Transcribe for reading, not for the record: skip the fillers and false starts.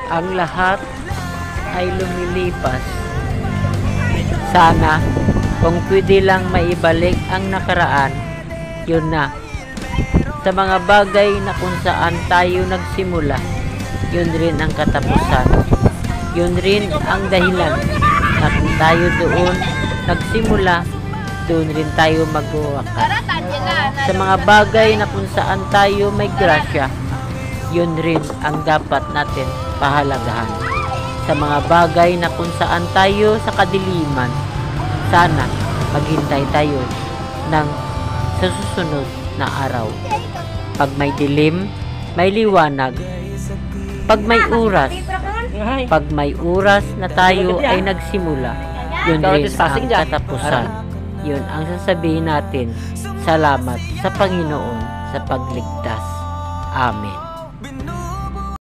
ang lahat ay lumilipas. Sana kung pwede lang maibalik ang nakaraan, yun na. Sa mga bagay na kung saan tayo nagsimula, yun rin ang katapusan. Yun rin ang dahilan na kung tayo doon nagsimula, doon rin tayo magwawakas. Sa mga bagay na kung saan tayo may grasya, yun rin ang dapat natin pahalagahan. Sa mga bagay na kung saan tayo sa kadiliman, sana maghintay tayo ng sa susunod na araw. Pag may dilim, may liwanag. Pag may oras na tayo ay nagsimula, yun rin ang katapusan. Yun ang sasabihin natin, salamat sa Panginoon sa pagligtas. Amen.